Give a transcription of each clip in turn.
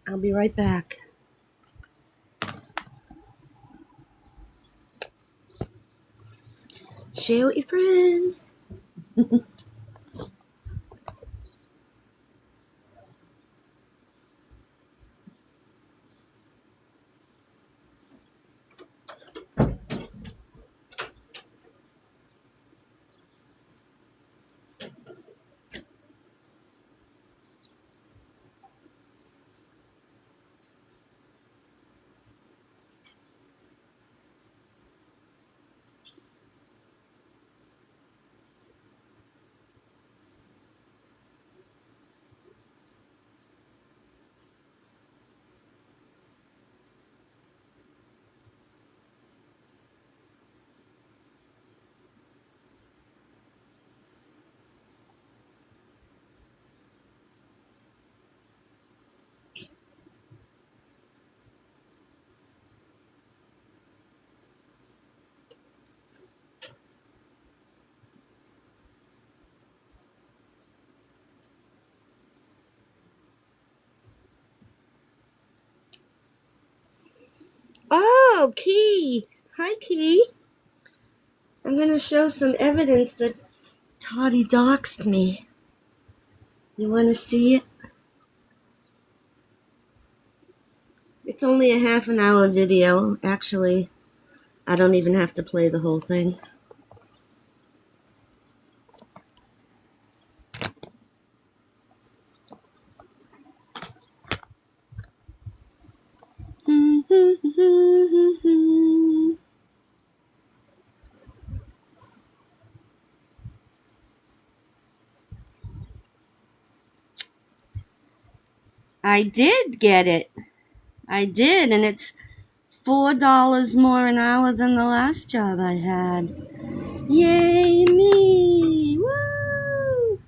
I'll be right back. Share with your friends. Oh, Key. Hi, Key. I'm going to show some evidence that Toddy doxed me. You want to see it? It's only a half an hour video. Actually, I don't even have to play the whole thing. I did get it. I did, and it's $4 more an hour than the last job I had. Yay me! Woo!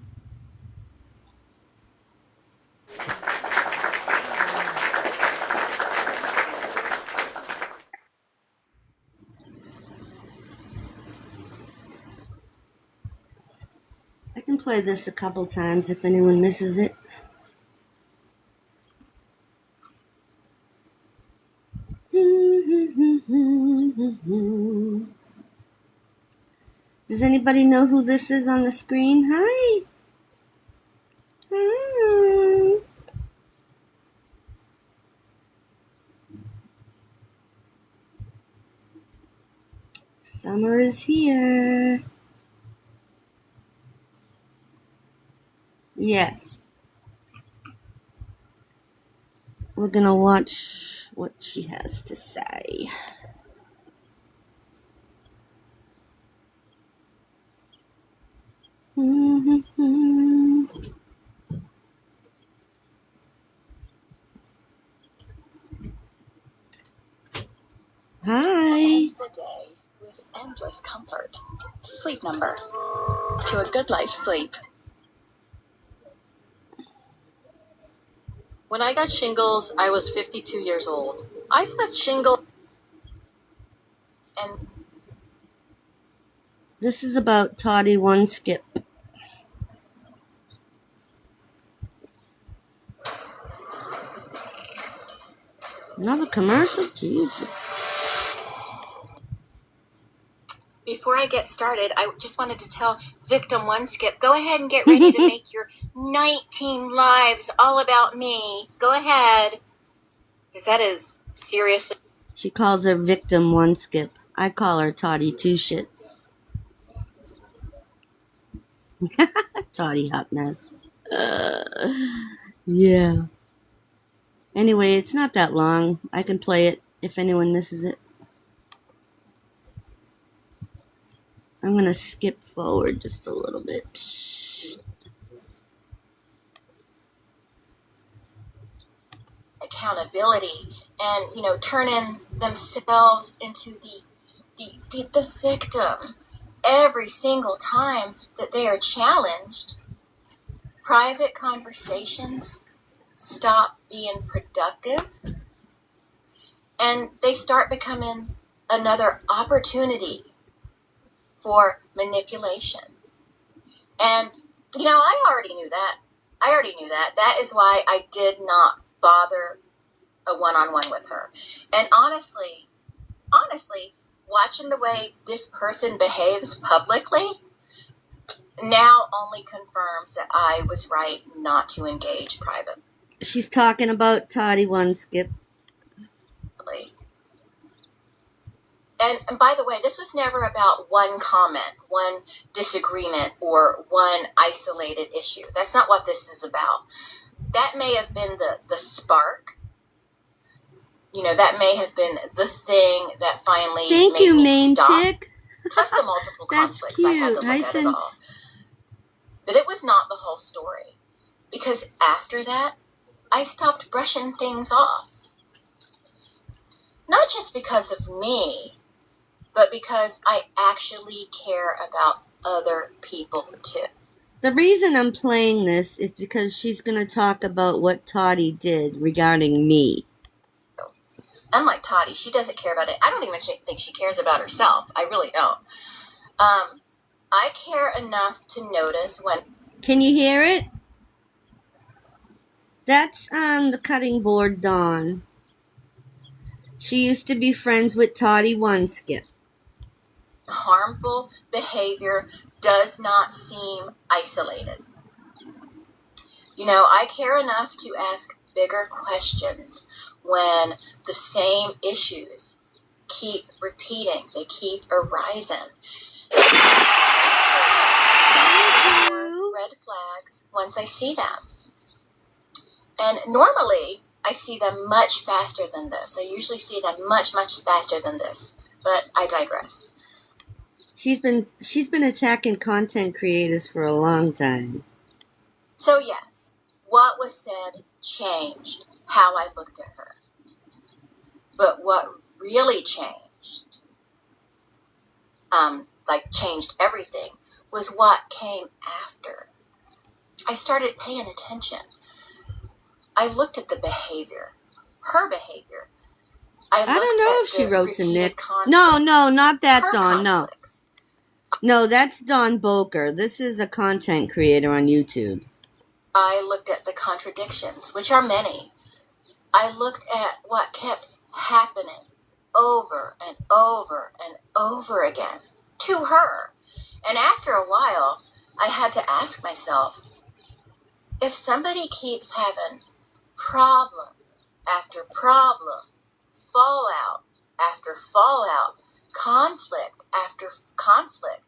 I can play this a couple times if anyone misses it. Does anybody know who this is on the screen? Hi! Hi! Summer is here. Yes. We're gonna watch what she has to say. Hi. The day with endless comfort. Sleep Number. To a good life sleep. When I got shingles, I was 52 years old. I thought shingles and This is about Toddy One Skip. Another commercial? Jesus. Before I get started, I just wanted to tell Victim One Skip, go ahead and get ready to make your 19 lives all about me. Go ahead. Because that is seriously. She calls her Victim One Skip. I call her Toddy Two Shits. Toddy Hot Mess. Yeah. Anyway, it's not that long. I can play it if anyone misses it. I'm going to skip forward just a little bit. Accountability and, turning themselves into the victim every single time that they are challenged. Private conversations stop being productive and they start becoming another opportunity for manipulation. And, I already knew that. That is why I did not bother a one-on-one with her. And honestly, watching the way this person behaves publicly now only confirms that I was right not to engage privately. She's talking about Toddy One Skip. And by the way, this was never about one comment, one disagreement, or one isolated issue. That's not what this is about. That may have been the spark. You know, that may have been the thing that finally made me stop. Chick. Plus the multiple conflicts I had to look at it all. But it was not the whole story. Because after that, I stopped brushing things off. Not just because of me, but because I actually care about other people too. The reason I'm playing this is because she's going to talk about what Toddy did regarding me. Unlike Toddy, she doesn't care about it. I don't even think she cares about herself. I really don't. I care enough to notice when... Can you hear it? That's the cutting board Dawn. She used to be friends with Toddy One Skip. Harmful behavior does not seem isolated. You know, I care enough to ask bigger questions when the same issues keep repeating, they keep arising. Red flags once I see them. And normally I see them much faster than this. I usually see them much, much faster than this, but I digress. She's been attacking content creators for a long time. So yes, what was said changed how I looked at her. But what really changed, changed everything, was what came after. I started paying attention. I looked at the behavior, her behavior. I don't know if she wrote to Nick. No, not that Dawn, no. No, that's Dawn Boker. This is a content creator on YouTube. I looked at the contradictions, which are many. I looked at what kept happening over and over and over again to her. And after a while, I had to ask myself, if somebody keeps having problem after problem, fallout after fallout, conflict after conflict,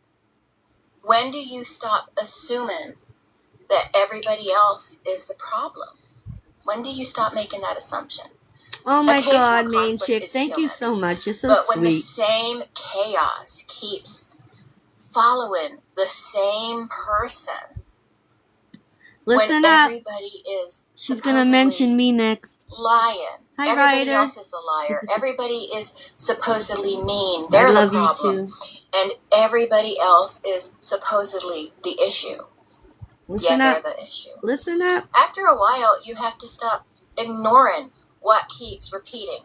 when do you stop assuming that everybody else is the problem? When do you stop making that assumption? Oh my God, main chick, thank you so much. You're so sweet. But when the same chaos keeps following the same person, listen when up. Everybody is she's going to mention me next. Lying. Hi, everybody Ryder. else is the liar. Everybody is supposedly mean. They're I love the problem. You too. And everybody else is supposedly the issue. Listen up. They're the issue. Listen up. After a while, you have to stop ignoring what keeps repeating.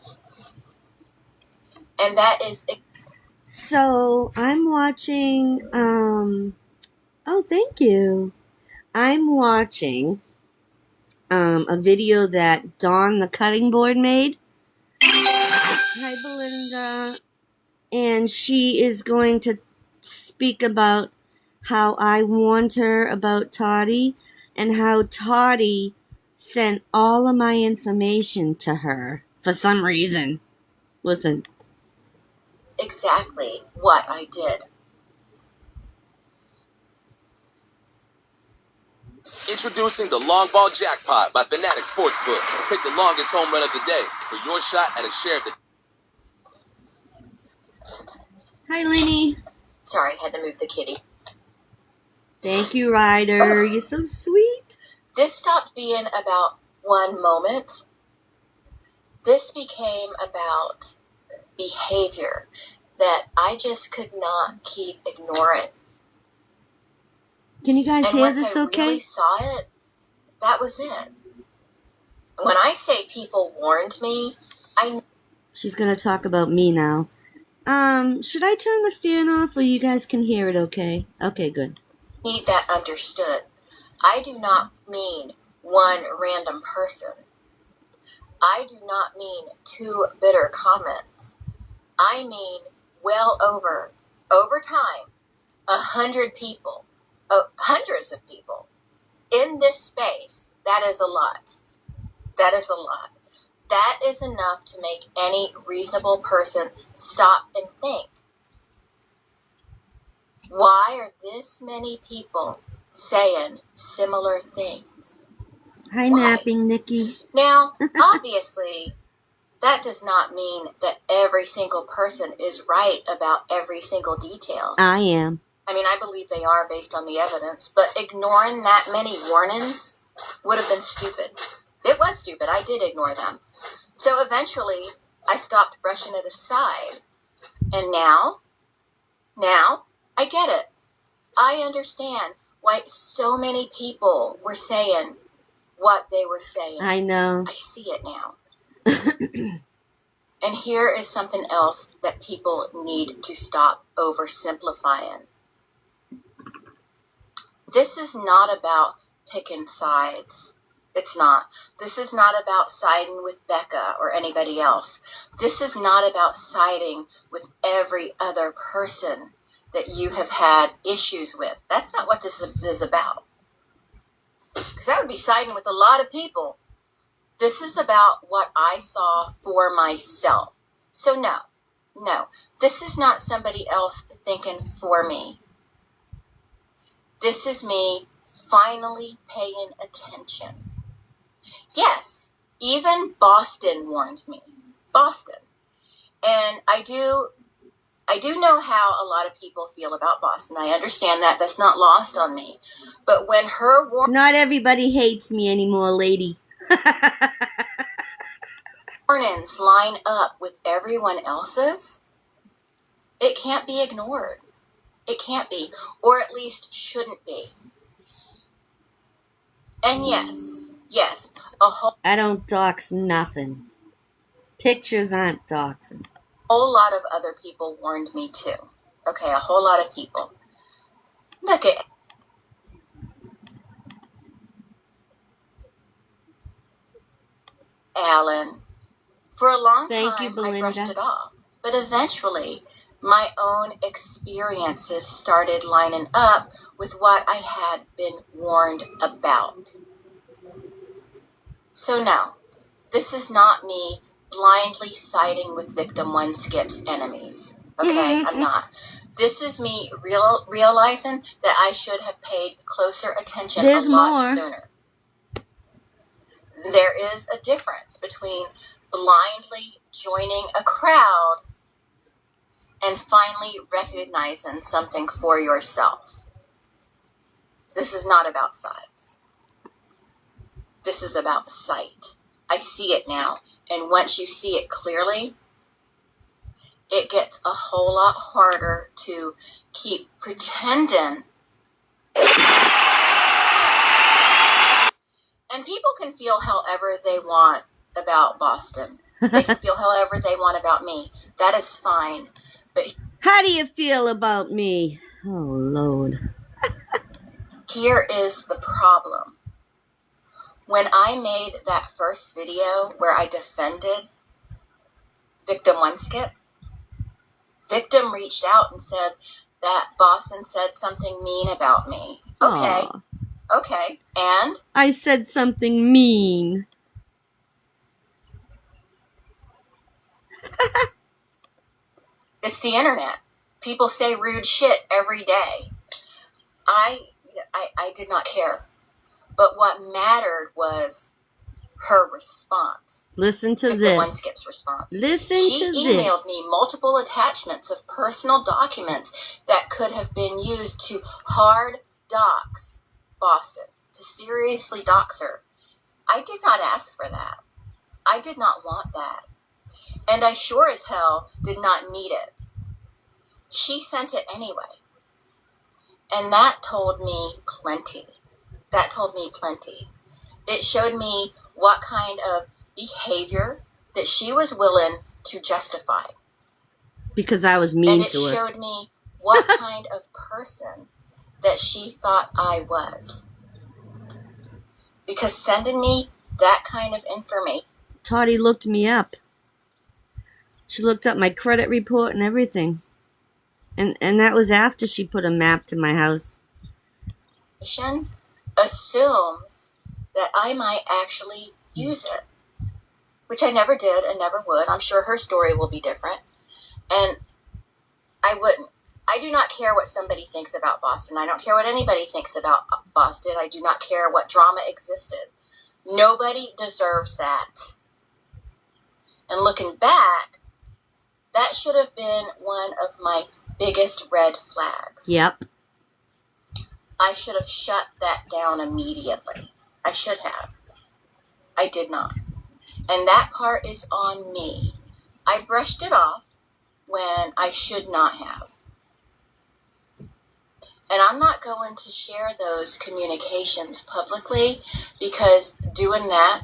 And that is... So, I'm watching, oh, thank you. I'm watching, a video that Dawn the Cutting Board made. Hi, Belinda. And she is going to speak about how I warned her about Toddy and how Toddy sent all of my information to her for some reason. Listen. Exactly what I did. Introducing the Long Ball Jackpot by Fanatic Sportsbook. Pick the longest home run of the day for your shot at a share of the... Hi, Lenny. Sorry, I had to move the kitty. Thank you, Ryder. You're so sweet. This stopped being about one moment. This became about behavior that I just could not keep ignoring. Can you guys hear this okay? And once I really saw it, that was it. When I say people warned me, She's going to talk about me now. Should I turn the fan off or you guys can hear it okay? Okay, good. Need that understood. I do not mean one random person. I do not mean 2 bitter comments. I mean well over time, 100 people, hundreds of people in this space. That is a lot. That is a lot. That is enough to make any reasonable person stop and think. Why are this many people saying similar things? Hi, Why? napping Nikki. Now, obviously, that does not mean that every single person is right about every single detail. I am. I mean, I believe they are based on the evidence, but ignoring that many warnings would have been stupid. It was stupid. I did ignore them. So eventually, I stopped brushing it aside. And now, I get it. I understand why so many people were saying what they were saying. I know. I see it now. And here is something else that people need to stop oversimplifying. This is not about picking sides. It's not. This is not about siding with Becca or anybody else. This is not about siding with every other person that you have had issues with. That's not what this is about. Because that would be siding with a lot of people. This is about what I saw for myself. So no, this is not somebody else thinking for me. This is me finally paying attention. Yes, even Boston warned me. Boston. And I do know how a lot of people feel about Boston. I understand that. That's not lost on me. But when her Not everybody hates me anymore, lady. warnings line up with everyone else's, it can't be ignored. It can't be, or at least shouldn't be. And yes, a whole I don't dox nothing. Pictures aren't doxing. lot of other people warned me too. Okay, a whole lot of people. Look at Alan. For a long Thank you, time, I brushed Belinda. it off. But eventually, my own experiences started lining up with what I had been warned about. So no, this is not me blindly siding with Victim One Skip's enemies. Okay, I'm not. This is me realizing that I should have paid closer attention There's a lot more. sooner. There is a difference between blindly joining a crowd and finally recognizing something for yourself. This is not about sides. This is about sight. I see it now. And once you see it clearly, it gets a whole lot harder to keep pretending. And people can feel however they want about Boston. They can feel however they want about me. That is fine. But How do you feel about me? Oh, Lord. here is the problem. When I made that first video where I defended Victim One Skip, Victim reached out and said that Boston said something mean about me. Okay, Aw. okay, and I said something mean. it's the internet. People say rude shit every day. I did not care. But what mattered was her response. Listen to Victim One this. Skip's response. Listen She to emailed this. me multiple attachments of personal documents that could have been used to hard dox Boston, to seriously dox her. I did not ask for that. I did not want that. And I sure as hell did not need it. She sent it anyway. And that told me plenty. That told me plenty. It showed me what kind of behavior that she was willing to justify. Because I was And mean it to her. showed me what kind of person that she thought I was. Because sending me that kind of information Toddy looked me up. She looked up my credit report and everything. And that was after she put a map to my house. Assumes that I might actually use it, which I never did and never would. I'm sure her story will be different. And I wouldn't. I do not care what somebody thinks about Boston. I don't care what anybody thinks about Boston. I do not care what drama existed. Nobody deserves that. And looking back, that should have been one of my biggest red flags. Yep. I should have shut that down immediately. I should have. I did not. And that part is on me. I brushed it off when I should not have. And I'm not going to share those communications publicly because doing that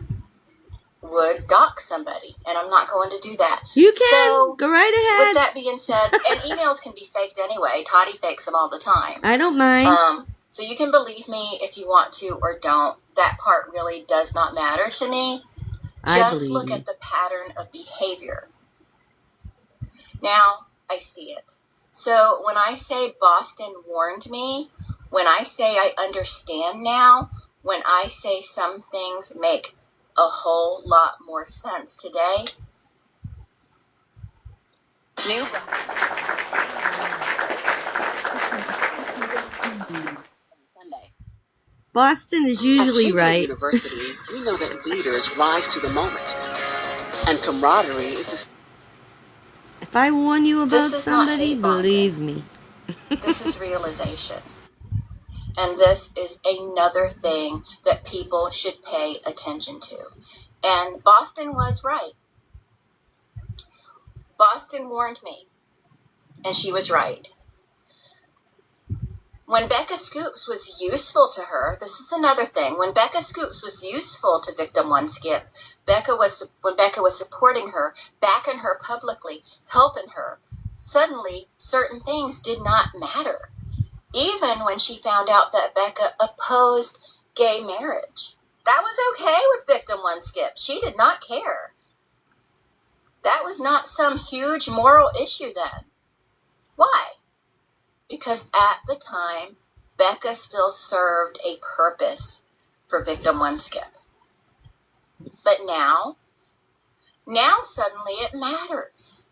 would dock somebody. And I'm not going to do that. You can. So, go right ahead. with that being said, and emails can be faked anyway. Toddy fakes them all the time. I don't mind. So you can believe me if you want to or don't. That part really does not matter to me. Just look at the pattern of behavior. Now, I see it. So when I say Boston warned me, when I say I understand now, when I say some things make a whole lot more sense today. New Sunday. Boston is usually At Chapman right. University, we know that leaders rise to the moment, and camaraderie is the. If I warn you about This is not somebody, hate bonding. believe me. This is realization. And this is another thing that people should pay attention to. And Boston was right. Boston warned me. And she was right. When Becca Scoops was useful to her, this is another thing. When Becca Scoops was useful to Victim One Skip, when Becca was supporting her, backing her publicly, helping her, suddenly certain things did not matter. Even when she found out that Becca opposed gay marriage. That was okay with Victim One Skip. She did not care. That was not some huge moral issue then. Why? Because at the time, Becca still served a purpose for Victim One Skip. But now suddenly it matters.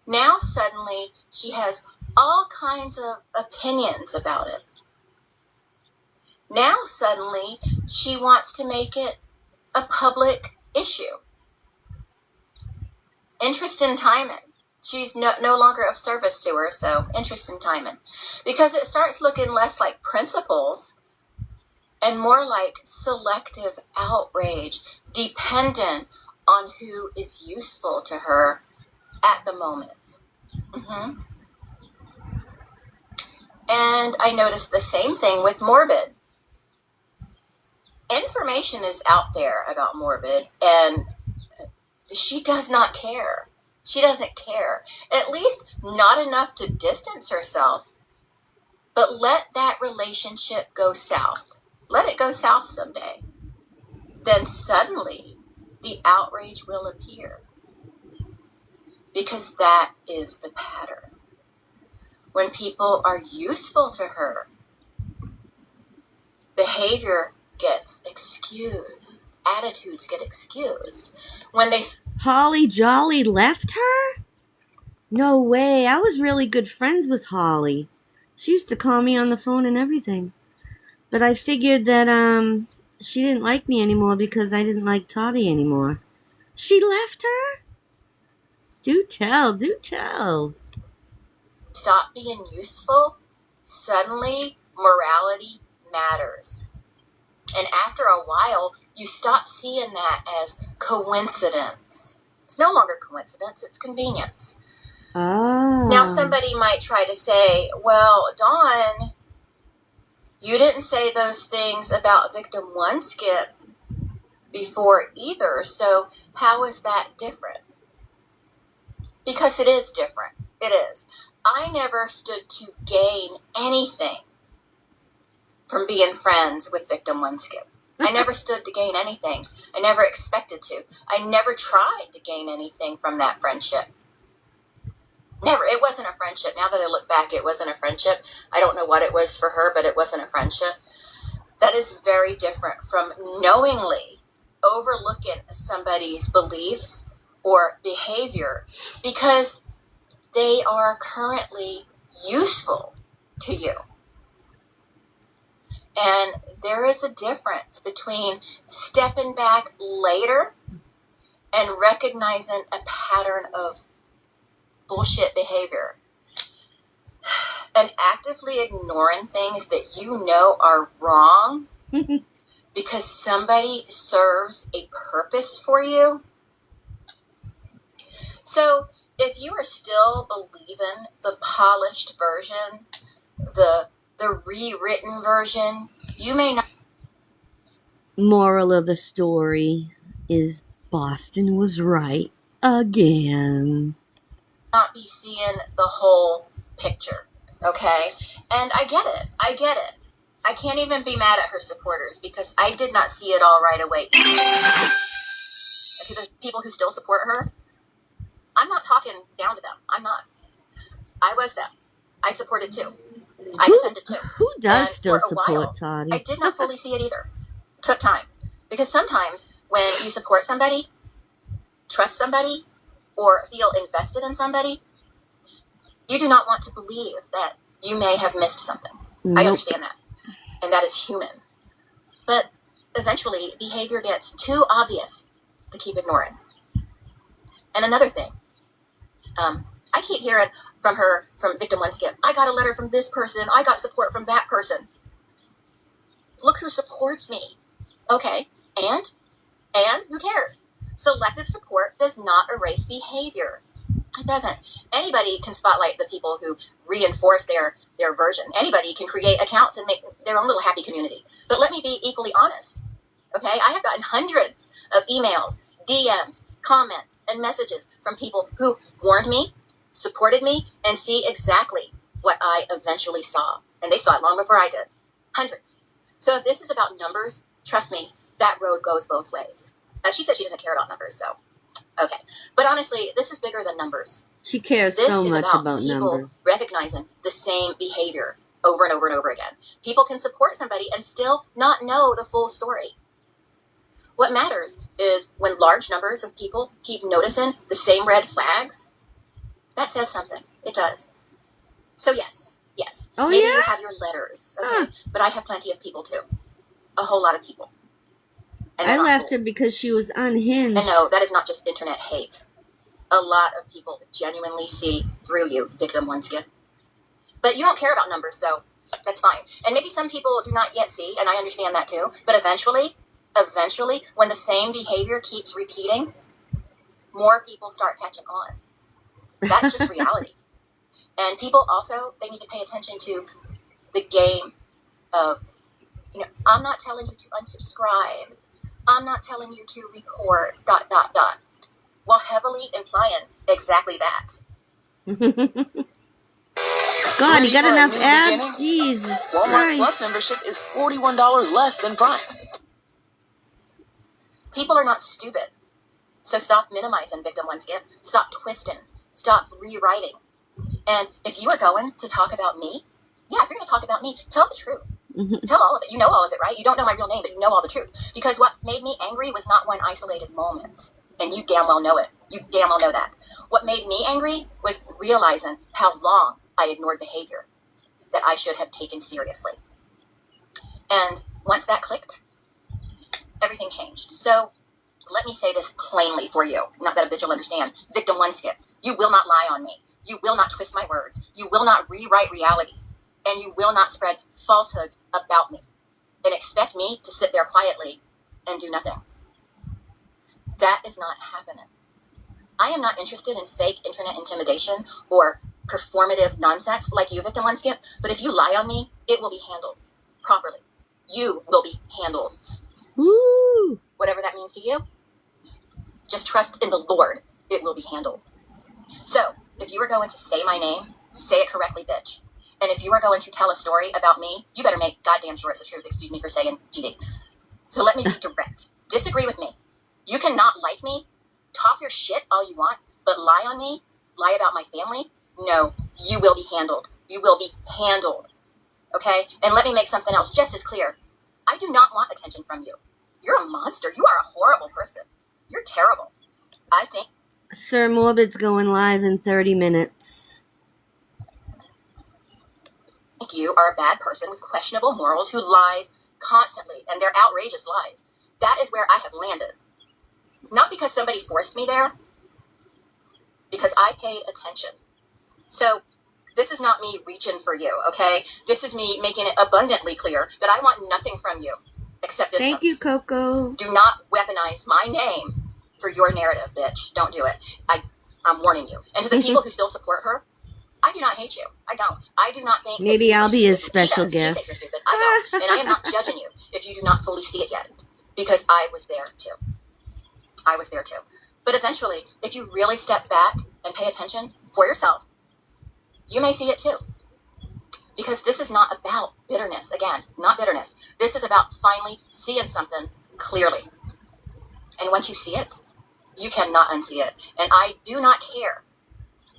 Now suddenly she has all kinds of opinions about it. Now suddenly she wants to make it a public issue. Interest in timing. She's no longer of service to her, so interest in timing. Because it starts looking less like principles and more like selective outrage, dependent on who is useful to her at the moment. And I noticed the same thing with Morbid. Information is out there about Morbid, and she does not care. She doesn't care. At least not enough to distance herself. But let that relationship go south. Let it go south someday. Then suddenly the outrage will appear. Because that is the pattern. When people are useful to her, behavior gets excused. Attitudes get excused. When they... Holly Jolly left her? No way. I was really good friends with Holly. She used to call me on the phone and everything. But I figured that she didn't like me anymore because I didn't like Toddy anymore. She left her? Do tell. Stop being useful, suddenly morality matters. And after a while, you stop seeing that as coincidence. It's no longer coincidence, it's convenience. Oh. Now somebody might try to say, well, Dawn, you didn't say those things about Victim One Skip before either, so how is that different? Because it is different. It is. I never stood to gain anything from being friends with Victim One Skip. I never stood to gain anything. I never expected to. I never tried to gain anything from that friendship. Never. It wasn't a friendship. Now that I look back, it wasn't a friendship. I don't know what it was for her, but it wasn't a friendship. That is very different from knowingly overlooking somebody's beliefs or behavior because they are currently useful to you. And there is a difference between stepping back later and recognizing a pattern of bullshit behavior and actively ignoring things that you know are wrong because somebody serves a purpose for you. So if you are still believing the polished version, the rewritten version, you may not. Moral of the story is Boston was right again. Not be seeing the whole picture, okay? And I get it. I can't even be mad at her supporters because I did not see it all right away. To the people who still support her, I'm not talking down to them. I'm not. I was them. I supported too. I defended too. Who does And still for a support while, Toddy? I did not fully see it either. It took time. Because sometimes when you support somebody, trust somebody, or feel invested in somebody, you do not want to believe that you may have missed something. Nope. I understand that. And that is human. But eventually, behavior gets too obvious to keep ignoring. And another thing, I keep hearing from Victim One Skip, I got a letter from this person, I got support from that person. Look who supports me. Okay, and who cares? Selective support does not erase behavior. It doesn't. Anybody can spotlight the people who reinforce their version. Anybody can create accounts and make their own little happy community. But let me be equally honest. Okay, I have gotten hundreds of emails, DMs, comments, and messages from people who warned me, supported me, and see exactly what I eventually saw. And they saw it long before I did. Hundreds. So if this is about numbers, trust me, that road goes both ways. She said she doesn't care about numbers, so okay. But honestly, this is bigger than numbers. She cares This so is much about people numbers. recognizing the same behavior over and over and over again. People can support somebody and still not know the full story. What matters is when large numbers of people keep noticing the same red flags, that says something. It does. So yes. Oh, Maybe yeah? you have your letters, okay? But I have plenty of people too. A whole lot of people. And I they're not left cool. her because she was unhinged. And no, that is not just internet hate. A lot of people genuinely see through you, Victim One Skip. But you don't care about numbers, so that's fine. And maybe some people do not yet see, and I understand that too. But eventually, when the same behavior keeps repeating, more people start catching on. That's just reality. And people also, they need to pay attention to the game of, I'm not telling you to unsubscribe. I'm not telling you to report, ... while heavily implying exactly that. God, Ready you got for a enough new abs? beginning? Jesus Walmart Christ. Plus membership is $41 less than Prime. People are not stupid. So stop minimizing Victim One Skip. Stop twisting. Stop rewriting. And if you are going to talk about me, if you're going to talk about me, tell the truth. Tell all of it. You know all of it, right? You don't know my real name, but you know all the truth. Because what made me angry was not one isolated moment. And you damn well know it. You damn well know that. What made me angry was realizing how long I ignored behavior that I should have taken seriously. And once that clicked, everything changed. So let me say this plainly for you. Not that a bitch will understand. Victim One Skip, you will not lie on me. You will not twist my words. You will not rewrite reality. And you will not spread falsehoods about me and expect me to sit there quietly and do nothing. That is not happening. I am not interested in fake internet intimidation or performative nonsense like you, Victim One Skip, but if you lie on me, it will be handled properly. You will be handled. Woo! Whatever that means to you, just trust in the Lord. It will be handled. So, if you are going to say my name, say it correctly, bitch. And if you are going to tell a story about me, you better make goddamn sure it's the truth. Excuse me for saying GD. So let me be direct. Disagree with me. You cannot like me, talk your shit all you want, but lie on me, lie about my family. No, you will be handled. You will be handled. Okay? And let me make something else just as clear. I do not want attention from you. You're a monster. You are a horrible person. You're terrible. I think Sir Morbid's going live in 30 minutes. you are a bad person with questionable morals who lies constantly, and they're outrageous lies. That is where I have landed. Not because somebody forced me there, because I paid attention. So this is not me reaching for you, okay? This is me making it abundantly clear that I want nothing from you except distance. Thank you, Coco. Do not weaponize my name for your narrative, bitch. Don't do it. I'm warning you. And to the people who still support her, I do not hate you. I don't. I do not think... Maybe I'll be his special She does. She guest. thinks you're stupid. I don't. And I am not judging you if you do not fully see it yet. Because I was there too. I was there too. But eventually, if you really step back and pay attention for yourself, you may see it too. Because this is not about bitterness. Again, not bitterness. This is about finally seeing something clearly. And once you see it, you cannot unsee it. And I do not care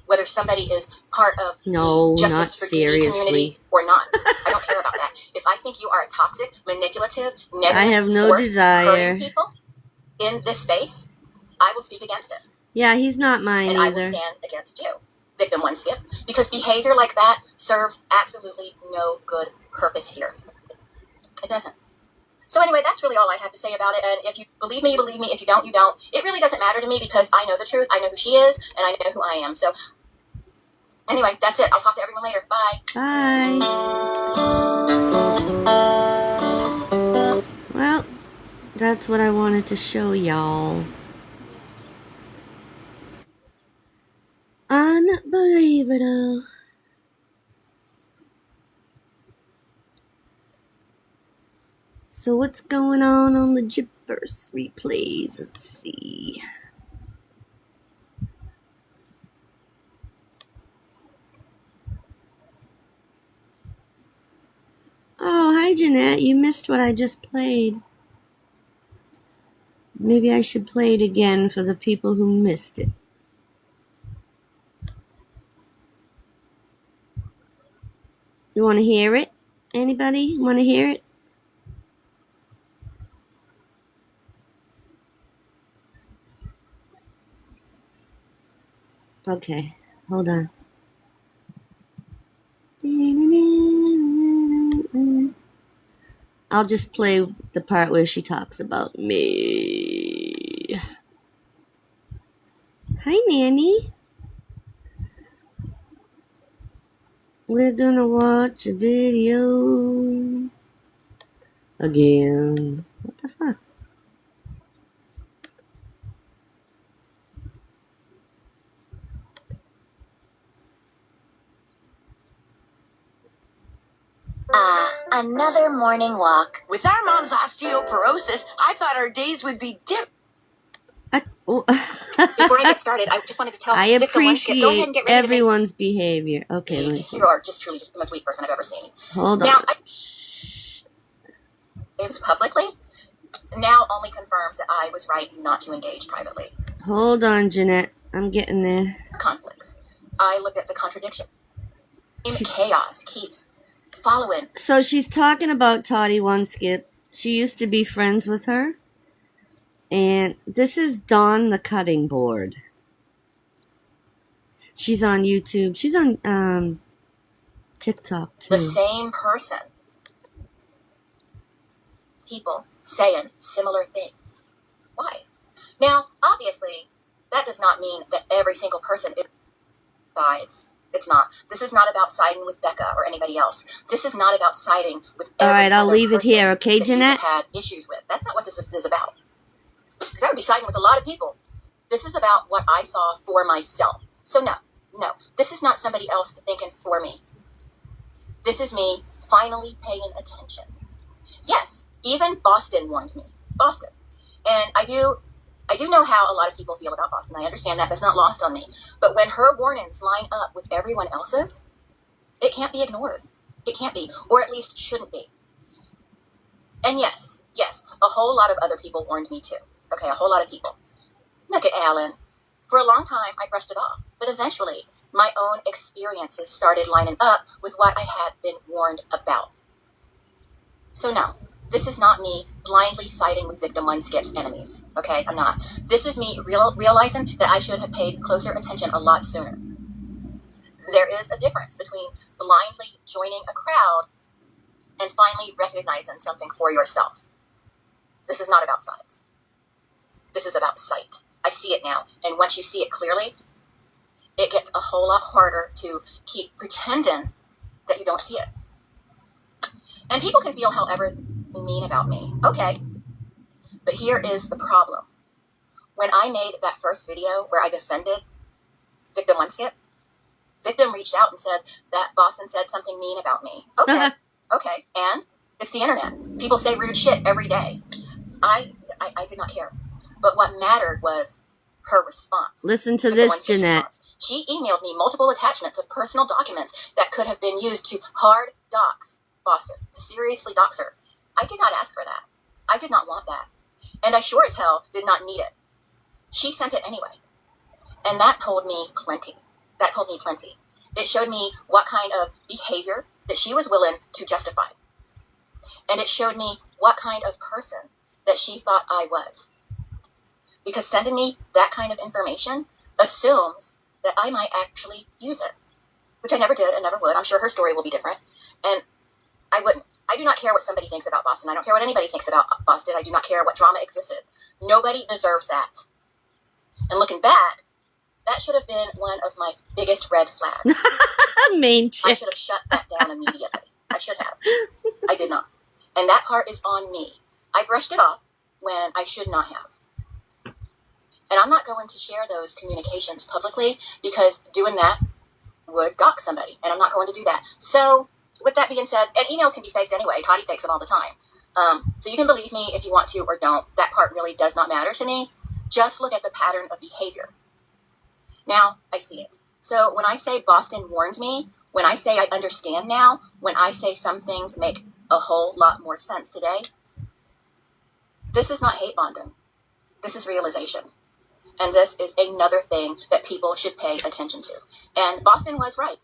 whether somebody is part of No, the not Justice for TV seriously. community or not. I don't care about that. If I think you are a toxic, manipulative, negative I have no force desire. hurting people in this space, I will speak against it. Yeah, he's not mine And I will either. stand against you, victim one skip, because behavior like that serves absolutely no good purpose here. It doesn't. So anyway, that's really all I have to say about it. And if you believe me, you believe me. If you don't, you don't. It really doesn't matter to me because I know the truth. I know who she is, and I know who I am. So anyway, that's it. I'll talk to everyone later. Bye. Bye. Well, that's what I wanted to show y'all. Unbelievable. So what's going on the Gypverse replays? Let's see. Oh, hi Jeanette. You missed what I just played. Maybe I should play it again for the people who missed it. You want to hear it? Anybody want to hear it? Okay, hold on. I'll just play the part where she talks about me. Hi, Nanny. We're gonna watch a video again. What the fuck? Another morning walk. With our mom's osteoporosis, I thought our days would be different. Oh. Before I get started, I just wanted to tell I victim one skip, go ahead and appreciate get ready everyone's behavior. Okay, to let me make... see. You are just truly just the most weak person I've ever seen. Hold Now, on. Lives publicly now only confirms that I was right not to engage privately. Hold on, Jeanette. I'm getting there. Conflicts. I look at the contradiction. Chaos keeps following. So she's talking about Toddy One Skip. She used to be friends with her. And this is Dawn the Cutting Board. She's on YouTube. She's on TikTok too. The same person. People saying similar things. Why? Now, obviously, that does not mean that every single person is sides. It's not. This is not about siding with Becca or anybody else. This is not about siding with every All right, I'll other leave it person here, okay, that you Jeanette? have had issues with. That's not what this is about. Because I would be siding with a lot of people. This is about what I saw for myself. So no. This is not somebody else thinking for me. This is me finally paying attention. Yes, even Boston warned me. Boston. And I do know how a lot of people feel about Boston. I understand that. That's not lost on me. But when her warnings line up with everyone else's, it can't be ignored. It can't be. Or at least shouldn't be. And yes, a whole lot of other people warned me too. Okay, a whole lot of people. Look at Alan. For a long time, I brushed it off. But eventually, my own experiences started lining up with what I had been warned about. So no, this is not me blindly siding with Victim One Skip's enemies. Okay, I'm not. This is me realizing that I should have paid closer attention a lot sooner. There is a difference between blindly joining a crowd and finally recognizing something for yourself. This is not about size. This is about sight. I see it now. And once you see it clearly, it gets a whole lot harder to keep pretending that you don't see it. And people can feel however mean about me. Okay. But here is the problem. When I made that first video where I defended Victim One Skip, Victim reached out and said that Boston said something mean about me. Okay. Okay. And it's the internet. People say rude shit every day. I did not care. But what mattered was her response. Listen to this, Jeanette. Response. She emailed me multiple attachments of personal documents that could have been used to hard dox Boston, to seriously dox her. I did not ask for that. I did not want that. And I sure as hell did not need it. She sent it anyway. And that told me plenty. That told me plenty. It showed me what kind of behavior that she was willing to justify. And it showed me what kind of person that she thought I was. Because sending me that kind of information assumes that I might actually use it, which I never did and never would. I'm sure her story will be different. And I wouldn't. I do not care what somebody thinks about Boston. I don't care what anybody thinks about Boston. I do not care what drama existed. Nobody deserves that. And looking back, that should have been one of my biggest red flags. Main I chick. should have shut that down immediately. I should have. I did not. And that part is on me. I brushed it off when I should not have. And I'm not going to share those communications publicly because doing that would dox somebody. And I'm not going to do that. So with that being said, and emails can be faked anyway. Toddy fakes them all the time. So you can believe me if you want to or don't. That part really does not matter to me. Just look at the pattern of behavior. Now, I see it. So when I say Boston warned me, when I say I understand now, when I say some things make a whole lot more sense today, this is not hate bonding. This is realization. And this is another thing that people should pay attention to. And Boston was right.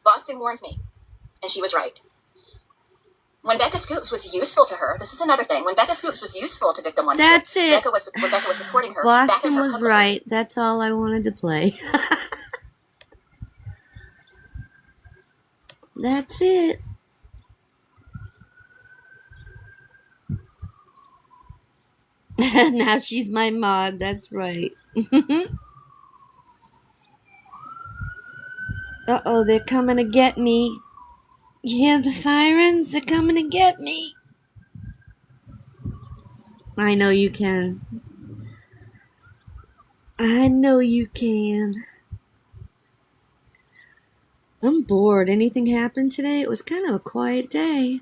Boston warned me, and she was right. When Becca Scoops was useful to her, this is another thing. When Becca Scoops was useful to Victim One, That's it. when Becca was supporting her. Boston her was publicly. right. That's all I wanted to play. That's it. Now she's my mod. That's right. Uh-oh, they're coming to get me. You hear the sirens? They're coming to get me. I know you can. I know you can. I'm bored. Anything happened today? It was kind of a quiet day.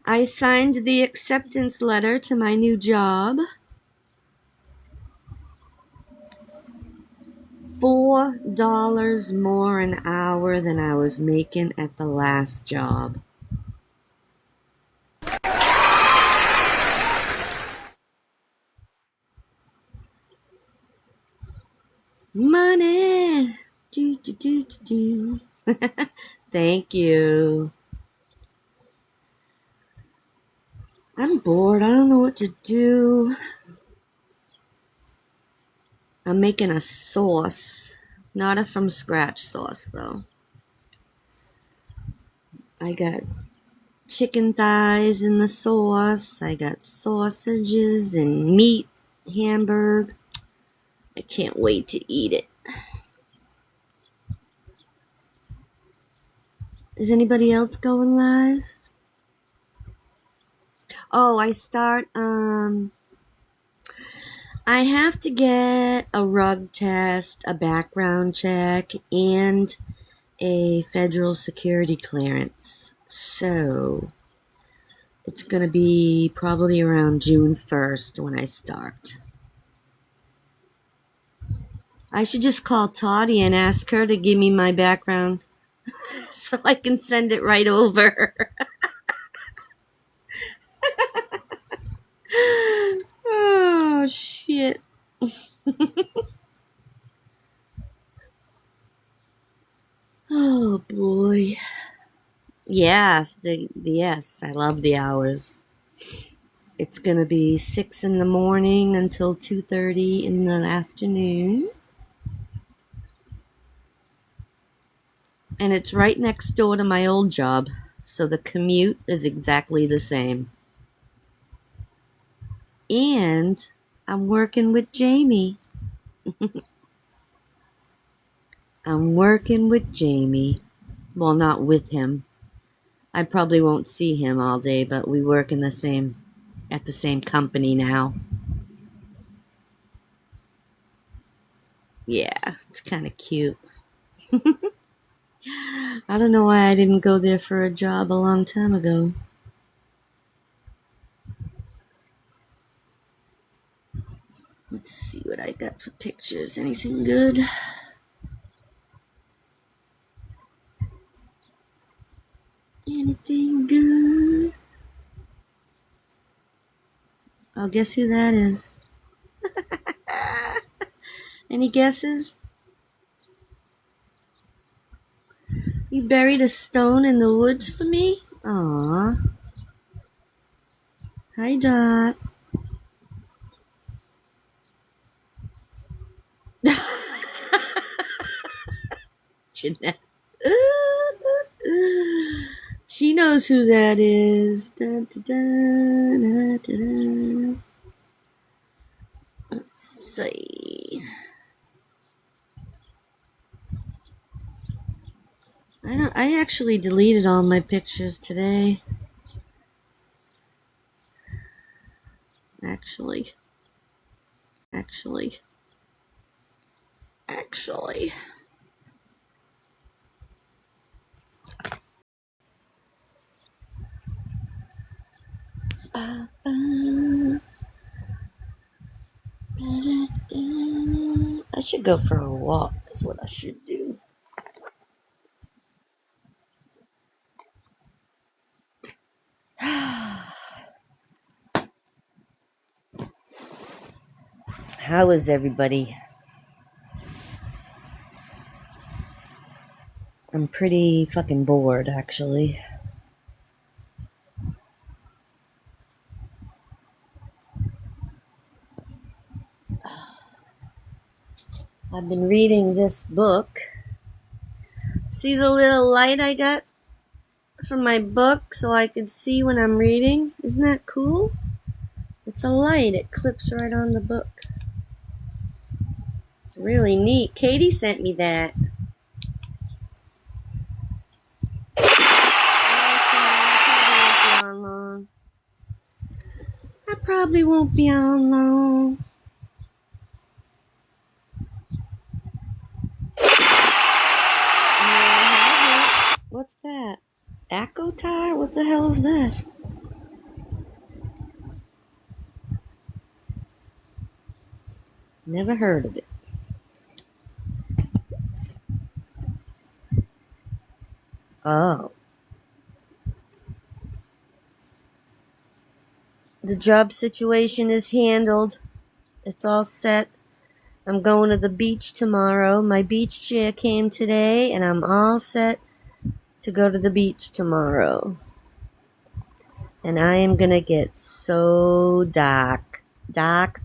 I signed the acceptance letter to my new job. $4 more an hour than I was making at the last job. Money. Do, do, do, do, do. Thank you. I'm bored. I don't know what to do. I'm making a sauce. Not a from scratch sauce, though. I got chicken thighs in the sauce. I got sausages and meat, hamburger. I can't wait to eat it. Is anybody else going live? Oh, I have to get a rug test, a background check, and a federal security clearance. So it's going to be probably around June 1st when I start. I should just call Toddy and ask her to give me my background so I can send it right over. Yes, yes, I love the hours. It's gonna be 6 in the morning until 2:30 in the afternoon. And it's right next door to my old job, so the commute is exactly the same. And I'm working with Jamie. I'm working with Jamie. Well, not with him. I probably won't see him all day, but we work at the same company now. Yeah, it's kind of cute. I don't know why I didn't go there for a job a long time ago. Let's see what I got for pictures. Anything good? Anything good? Oh, guess who that is? Any guesses? You buried a stone in the woods for me? Aw. Hi, Dot. Jeanette. She knows who that is. Dun, dun, dun, dun, dun, dun. Let's see. I actually deleted all my pictures today. Actually. I should go for a walk, is what I should do. How is everybody? I'm pretty fucking bored, actually. I've been reading this book. See the little light I got from my book so I can see when I'm reading? Isn't that cool? It's a light. It clips right on the book. It's really neat. Katie sent me that. I probably won't be on long. What's that? Acotar? What the hell is that? Never heard of it. Oh. The job situation is handled. It's all set. I'm going to the beach tomorrow. My beach chair came today, and I'm all set to go to the beach tomorrow. And I am gonna get so dark. Dark.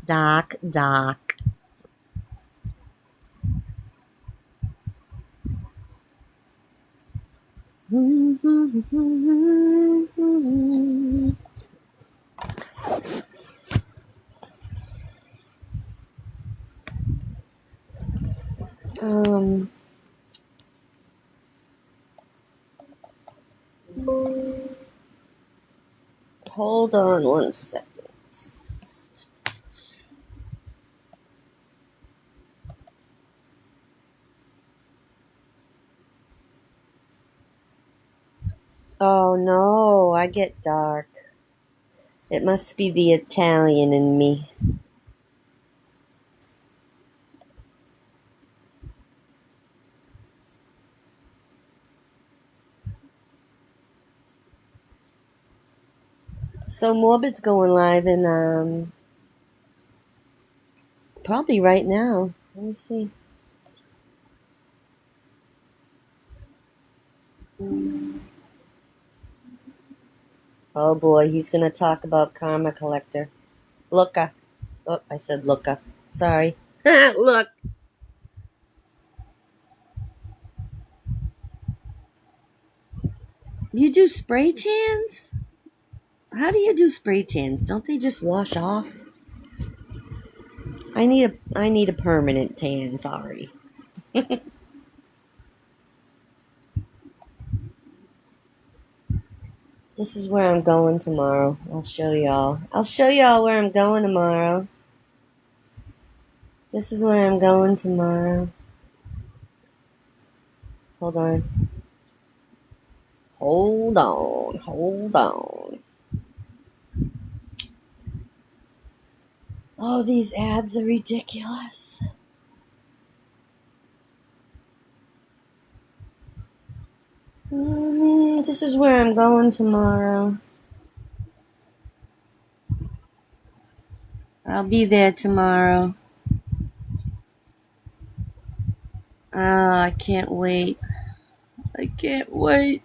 Hold on one second. Oh no, I get dark. It must be the Italian in me. So Morbid's going live in probably right now. Let me see. Oh boy, he's gonna talk about Karma Collector. Looka. Oh, I said Looka. Sorry. Look. You do spray tans? How do you do spray tans? Don't they just wash off? I need a permanent tan, sorry. This is where I'm going tomorrow. I'll show y'all. I'll show y'all where I'm going tomorrow. This is where I'm going tomorrow. Hold on. Hold on. Hold on. Oh, these ads are ridiculous. This is where I'm going tomorrow. I'll be there tomorrow. Oh, I can't wait. I can't wait.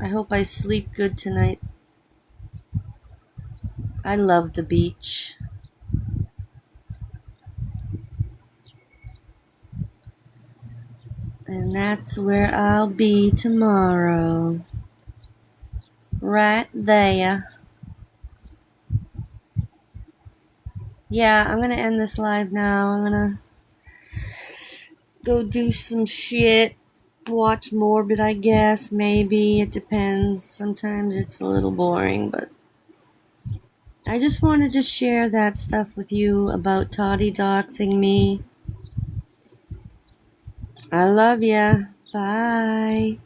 I hope I sleep good tonight. I love the beach. And that's where I'll be tomorrow. Right there. Yeah, I'm gonna end this live now. I'm gonna go do some shit. Watch Morbid, I guess. Maybe. It depends. Sometimes it's a little boring, but I just wanted to share that stuff with you about Toddy doxing me. I love ya. Bye.